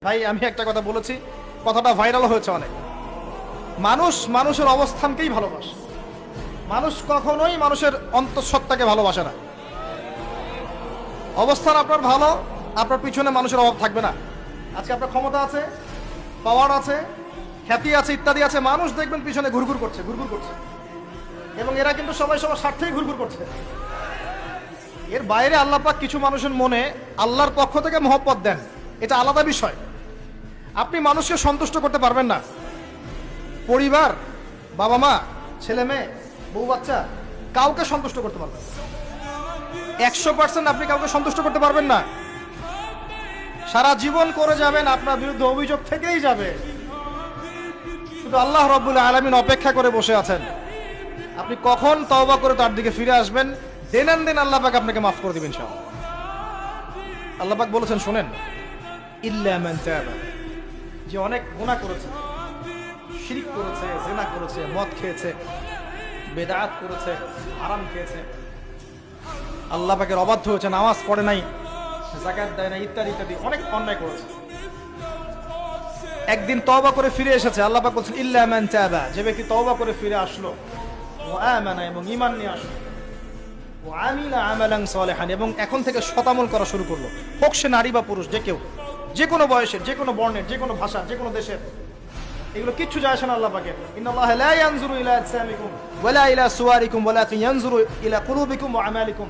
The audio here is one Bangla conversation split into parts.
ভাই আমি একটা কথা বলেছি, কথাটা ভাইরাল হয়েছে অনেক। মানুষ মানুষের অবস্থানকেই ভালোবাসে, মানুষ কখনোই মানুষের অন্তঃসত্ত্বাকে ভালোবাসে না। অবস্থান আপনার ভালো, আপনার পিছনে মানুষের অভাব থাকবে না। আজকে আপনার ক্ষমতা আছে, পাওয়ার আছে, খ্যাতি আছে, ইত্যাদি আছে, মানুষ দেখবেন পিছনে ঘুরঘুর করছে, এবং এরা কিন্তু সবাই সবার স্বার্থেই ঘুরঘুর করছে। এর বাইরে আল্লাহ পাক কিছু মানুষের মনে আল্লাহর পক্ষ থেকে মহব্বত দেন, এটা আলাদা বিষয়। আপনি মানুষকে সন্তুষ্ট করতে পারবেন না। পরিবার, বাবা মা, ছেলে মেয়ে, বউ বাচ্চা, কাউকে সন্তুষ্ট করতে পারবেন 100% আপনি কাউকে সন্তুষ্ট করতে পারবেন না। সারা জীবন করে যাবেন, আপনার বিরুদ্ধে অভিযোগ থেকেই যাবে। শুধু আল্লাহ রাব্বুল আলামিন অপেক্ষা করে বসে আছেন, আপনি কখন তওবা করে তার দিকে ফিরে আসবেন। দেন আল্লাহ পাক আপনাকে মাফ করে দিবেন ইনশাআল্লাহ। আল্লাহ পাক বলেছেন, শুনেন, ইল্লা মান তাবা, যে অনেক গুনাহ করেছে, শিরক করেছে, জিনা করেছে, মদ খেয়েছে, বেদাত করেছে, হারাম খেয়েছে, আল্লাহ পাকের অবাধ্য হয়েছে, নামাজ পড়ে নাই, যাকাত দেয় না, ইত্যাদি ইত্যাদি অনেক অন্যায় করেছে। একদিন তওবা করে ফিরে এসেছে। আল্লাহ পাক বলছেন, ইল্লা মান তাবা, যে ব্যক্তি তওবা করে ফিরে আসলো, ওয়া আমানা, এবং ঈমান নিয়ে আসলো, ওয়া আমিলা আমালান সালিহান, এবং এখন থেকে শতামল করা শুরু করলো, হোক সে নারী বা পুরুষ, যে কেউ, যে কোনো বয়সের, যে কোনো বর্ণের, যে কোনো ভাষার, যে কোনো দেশের, এগুলো কিচ্ছু যায় আসে না আল্লাহ পাকের। ইন্নাল্লাহা লা ইয়ানজুরু ইলা আজসামিকুম ওয়ালা ইলা সুওয়ারিকুম ওয়ালাকিন ইয়ানজুরু ইলা কুলুবিকুম ওয়া আমালিকুম।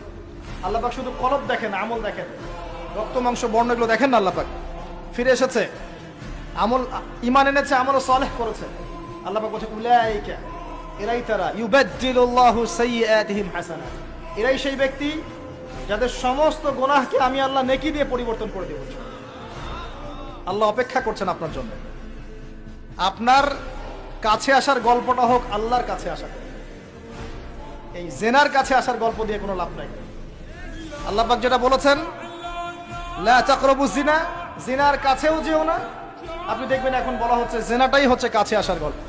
আল্লাহ পাক শুধু কলব দেখেন, আমল দেখেন, রক্ত মাংস বর্ণ এগুলো দেখেন না। আল্লাহ পাক ফিরে এসেছে, আমল, ঈমান এনেছে, আমল সালেহ করেছে। আল্লাহ পাক বলছে, উলাইকা, এরাই তারা, ইউবাদদিলুল্লাহু সাইয়্যাতিহিম হাসানাত, এরাই সেই ব্যক্তি যাদের সমস্ত গুনাহকে আমি আল্লাহ নেকি দিয়ে পরিবর্তন করে দেব। আল্লাহ অপেক্ষা করছেন আপনার জন্য। আপনার কাছে আসার গল্পটা হোক আল্লাহর কাছে আসা, এই জেনার কাছে আসার গল্প দিয়ে কোনো লাভ নাই। আল্লাহ পাক যেটা বলেছেন, লা তাকরাবুজ জিনা, জিনার কাছেও যেও না। আপনি দেখবেন এখন বলা হচ্ছে জেনাটাই হচ্ছে কাছে আসার গল্প।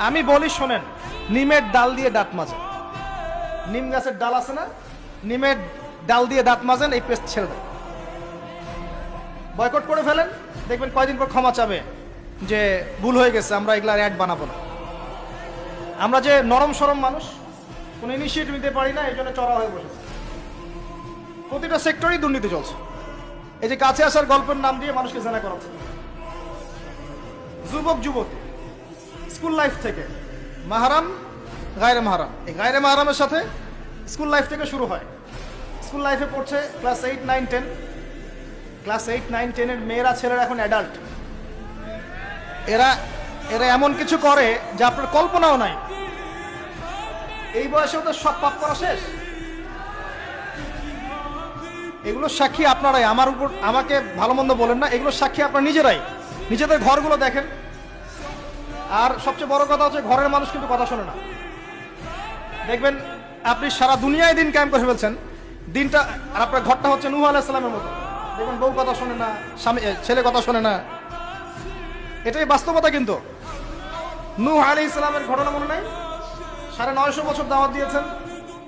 আমি বলি, শোনেন, নিমের ডাল দিয়ে দাঁত মাজেন, নিম গাছের ডাল আছে না, নিমের ডাল দিয়ে দাঁত মাজেন, এই পেস্ট ছেড়ে দেন, বয়কট করে ফেলেন, দেখবেন কয়দিন পর ক্ষমা চাবে যে ভুল হয়ে গেছে, আমরা এগুলার অ্যাড বানাবো না। আমরা যে নরম সরম মানুষ, কোনো ইনিশিয়েটিভ নিতে পারি না, এই জন্য চড়া হয়ে বসে। প্রতিটা সেক্টরেই দুর্নীতি চলছে। এই যে কাছে আসার গল্পের নাম দিয়ে মানুষকে জেনা করাচ্ছে। যুবক যুবতী স্কুল লাইফ থেকে, মাহারাম, গায়রে মাহারাম, এই গায়রে মাহারামের সাথে স্কুল লাইফ থেকে শুরু হয়। স্কুল লাইফে পড়ছে ক্লাস 8, 9, 10, ক্লাস 8, 9, 10 এর মেয়েরা, ছেলেরা এখন অ্যাডাল্ট। এরা এমন কিছু করে যা আপনার কল্পনাও নাই। এই বয়সেও তো সব পাপ করা শেষ। এগুলো সাক্ষী আপনারাই, আমার উপর আমাকে ভালো মন্দ বলেন না, এগুলো সাক্ষী আপনারা নিজেরাই। নিজেদের ঘরগুলো দেখেন। আর সবচেয়ে বড় কথা হচ্ছে, ঘরের মানুষ কিন্তু কথা শোনে না। দেখবেন আপনি সারা দুনিয়ায় দিন কায়েম করে ফেলছেন, দিনটা, আর আপনার ঘরটা হচ্ছে নূহ আলাইহিস সালামের মতো। দেখবেন বউ কথা শোনে না, ছেলে কথা শোনে না। এটাই বাস্তবতা। কিন্তু নূহ আলাইহিস সালামের ঘটনা মনে নাই? 950 বছর দাওয়াত দিয়েছেন,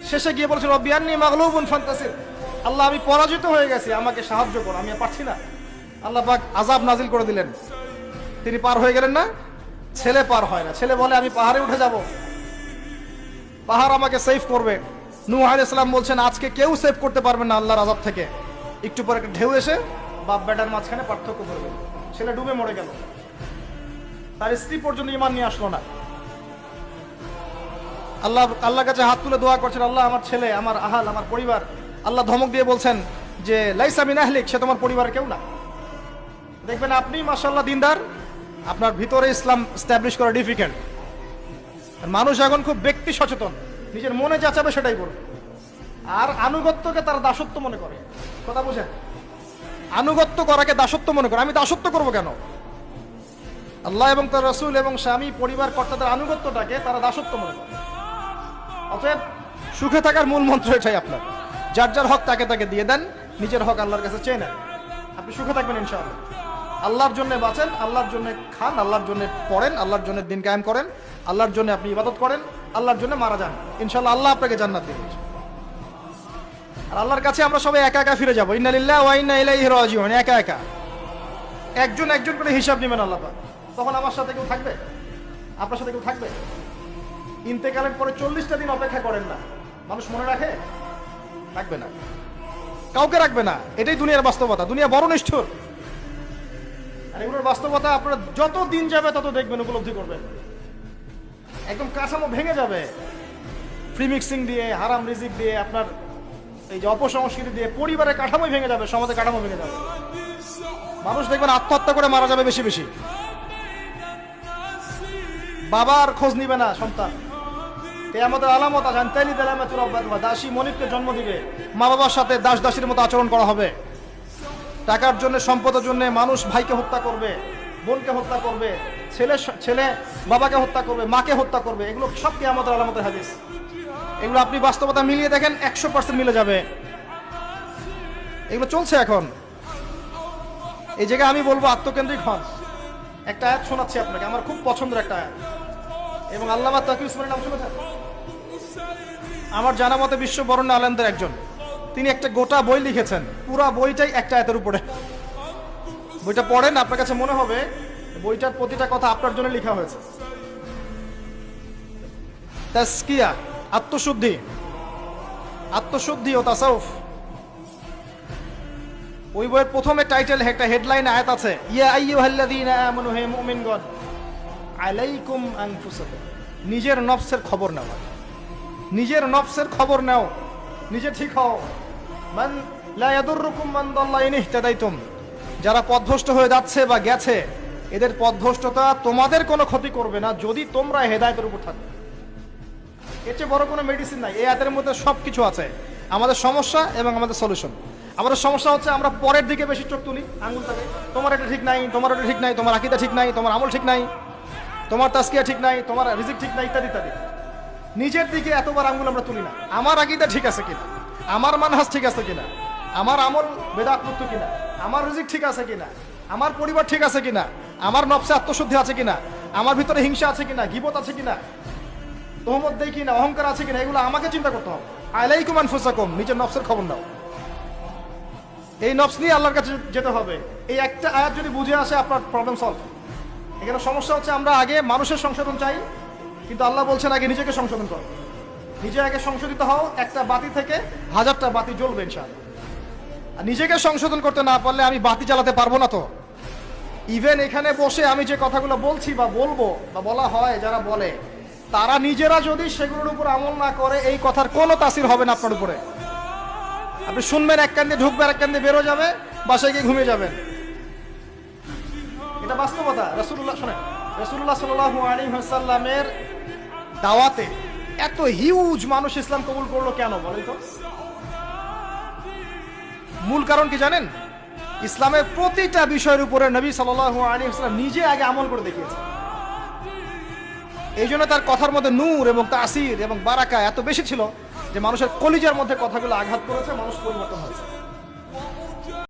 শেষে গিয়ে বলছেন, রব্বি আন্নী মাগলুবুন ফান্তাসির, আল্লাহ আমি পরাজিত হয়ে গেছি, আমাকে সাহায্য করো, আমি পারছি না। আল্লাহ পাক আযাব নাজিল করে দিলেন, তিনি পার হয়ে গেলেন না। ছেলে পার হয় না, ছেলে বলে আমি পাহাড়ে উঠে যাব, পাহাড় আমাকে সেভ করবে। নূহ আলাইহিস সালাম বলছেন, আজকে কেউ সেভ করতে পারবে না আল্লাহর আযাব থেকে। একটু পরে একটা ঢেউ এসে বাপ বেটার মাঝখানে পার্থক্য করবে, ছেলে ডুবে মরে গেল, তার স্ত্রী পর্যন্ত ঈমান নিয়ে আসলো না। আল্লাহর কাছে হাত তুলে দোয়া করছেন, আল্লাহ আমার ছেলে, আমার আহাল, আমার পরিবার। আল্লাহ ধমক দিয়ে বলছেন যে লাইসা মিন আহলিক, সে তোমার পরিবারের কেউ না। দেখবেন আপনি মাশাআল্লাহ দিনদার, আপনার ভিতরে ইসলাম এস্টাবলিশ করা ডিফিকাল্ট। মানুষ এখন খুব ব্যক্তি সচেতন, নিজের মনে যা চাবে সেটাই করবে। আর আনুগত্যকে তারা দাসত্ব মনে করে। কথা বুঝেন? আনুগত্য করাকে দাসত্ব মনে করে। আমি দাসত্ব করবো কেন? আল্লাহ এবং তার রাসূল এবং স্বামী, পরিবার, কর্তাদের আনুগত্যটাকে তারা দাসত্ব মনে করে। অতএব সুখে থাকার মূল মন্ত্র এটাই আপনার, যার যার হক তাকে তাকে দিয়ে দেন, নিজের হক আল্লাহর কাছে চেয়ে নেন, আপনি সুখে থাকবেন ইনশাআল্লাহ। আল্লাহর জন্য বাঁচেন, আল্লাহর জন্য খান, আল্লাহর জন্য পড়েন, আল্লাহর জন্য দিন কায়েম করেন, আল্লাহর জন্য আপনি ইবাদত করেন, আল্লাহর জন্য মারা যান, ইনশাআল্লাহ আল্লাহ আপনাকে জান্নাত দিবেন। আর আল্লাহর কাছে আমরা সবাই একা একা ফিরে যাবো। ইন্না লিল্লাহি ওয়া ইন্না ইলাইহি রাজিউন। একা একা একজন একজন করে হিসাব নেবেন আল্লাহ পাক। তখন আমার সাথে কেউ থাকবে? আপনার সাথে কেউ থাকবে? ইন্তেকালের পরে 40টা দিন অপেক্ষা করেন না, মানুষ মনে রাখে? রাখবে না, কাউকে রাখবে না। এটাই দুনিয়ার বাস্তবতা। দুনিয়া বড় নিষ্ঠুর। আর এগুলোর বাস্তবতা আপনারা যত দিন যাবে তত দেখবেন, উপলব্ধি করবেন। একদম কাঠামো ভেঙে যাবে ফ্রি মিক্সিং দিয়ে, হারাম রিজিক দিয়ে, আপনার এই যে অপসংস্কৃতি দিয়ে পরিবারের কাঠামোই ভেঙে যাবে, সমাজের কাঠামো ভেঙে যাবে। মানুষ দেখবেন আত্মহত্যা করে মারা যাবে বেশি বেশি। বাবার খোঁজ নিবে না সন্তান। কিয়ামতের আলামত আছে, আনতালি দালামাতুর রাব্বাত, দাসী মনিবকে জন্ম দিবে, মা বাবার সাথে দাস দাসীর মতো আচরণ করা হবে। টাকার জন্য, সম্পদের জন্য মানুষ ভাইকে হত্যা করবে, বোনকে হত্যা করবে, ছেলে বাবাকে হত্যা করবে, মাকে হত্যা করবে। এগুলো সব কিয়ামতের আলামতের হাদিস। এগুলো আপনি বাস্তবতা মিলিয়ে দেখেন, 100% মিলে যাবে। এগুলো চলছে এখন। এই জায়গায় আমি বলবো আত্মকেন্দ্রিক হন। একটা আয়াত শোনাচ্ছি আপনাকে, আমার খুব পছন্দের একটা আয়াত, এবং আল্লামা তাকি উসমানীর নাম শুনেছেন? আমার জানা মতে বিশ্ব বরেণ্য আলেমদের একজন। তিনি একটা গোটা বই লিখেছেন, পুরা বইটাই একটা আয়াতের উপরে। বইটা পড়েন, আপনার কাছে মনে হবে বইটার প্রতিটা কথা আপনার জন্য লেখা হয়েছে। তাসকিয়া, আত্মশুদ্ধি, আত্মশুদ্ধি ও তাসাউফ। ওই বইয়ের প্রথমে টাইটেল, একটা হেডলাইন আয়াত আছে, ইয়া আইয়ুহাল্লাযীনা আমানু, হে মুমিনগণ, আলাইকুম আনফুসাকুম, নিজের নফসের খবর নাও, নিজের নফসের খবর নাও, নিজে ঠিক হও। মান লা ইয়াদুররুকুম মান দাল্লা ইন ইহতাদাইতুম, যারা পথভ্রষ্ট হয়ে যাচ্ছে বা গেছে, এদের পথভ্রষ্টতা তোমাদের কোনো ক্ষতি করবে না যদি তোমরা হেদায়েতের উপর থাকো। এর চেয়ে বড় কোনো মেডিসিন নাই। এই আয়াতের মধ্যে সব কিছু আছে, আমাদের সমস্যা এবং আমাদের সলিউশন। আমাদের সমস্যা হচ্ছে আমরা পরের দিকে বেশি চোখ তুলি আঙুলটাকে, তোমার এটা ঠিক নাই, তোমার এটা ঠিক নাই, তোমার আকীদা ঠিক নাই, তোমার আমল ঠিক নাই, তোমার তাসকিয়া ঠিক নাই, তোমার রিজিক ঠিক নাই, ইত্যাদি ইত্যাদি। নিজের দিকে এতবার আঙুল আমরা তুলি না। আমার আকীদা ঠিক আছে কিনা, আমার মানহাজ ঠিক আছে কিনা, আমার আমল বেদাতমুক্ত কিনা, আমার রিজিক ঠিক আছে কিনা, আমার পরিবার ঠিক আছে কিনা, আমার নফসে আত্মশুদ্ধি আছে কিনা, আমার ভিতরে হিংসা আছে কিনা, গীবত আছে কিনা, তোহমত দেই কিনা, অহংকার আছে কিনা, এগুলো আমাকে চিন্তা করতে হবে। আলাইকুম আনফুসাকুম, নিজের নফসের খবর নাও। এই নফস নিয়ে আল্লাহর কাছে যেতে হবে। এই একটা আয়াত যদি বুঝে আসে, আপনার প্রবলেম সলভ। এখানে সমস্যা হচ্ছে আমরা আগে মানুষের সংশোধন চাই, কিন্তু আল্লাহ বলছেন আগে নিজেকে সংশোধন করো। নিজে আগে সংশোধিত হও, একটা বাতি থেকে 1000টা বাতি জ্বলবে ইনশাআল্লাহ। আর নিজেকে সংশোধন করতে না পারলে আমি বাতি জ্বালাতে পারবো না। তো ইভেন এখানে বসে আমি যে কথাগুলো বলছি বা বলবো বা বলা হয়, যারা বলে, তারা নিজেরা যদি সেগুলোর উপর আমল না করে, এই কথার কোনো তাসির হবে না আপনার উপরে। আপনি শুনবেন, এক কান দিয়ে ঢুকবে, এক কান দিয়ে বেরো যাবে, বাসায় গিয়ে ঘুমিয়ে যাবেন। এটা বাস্তবতা। রাসূলুল্লাহ, শোনেন, রাসূলুল্লাহ সাল্লাল্লাহু আলাইহি ওয়াসাল্লামের দাওয়াতে এত হিউজ মানুষ ইসলাম কবুল করলো কেন বলেন তো? মূল কারণ কি জানেন? ইসলামের প্রতিটা বিষয়ের উপরে নবী সাল্লাল্লাহু আলাইহি ওয়াসাল্লাম নিজে আগে আমল করে দেখিয়েছেন। এই জন্য তার কথার মধ্যে নূর এবং তাসির এবং বারাকা এত বেশি ছিল যে মানুষের কলিজার মধ্যে কথাগুলো আঘাত করেছে, মানুষ পরিবর্তন হয়েছে।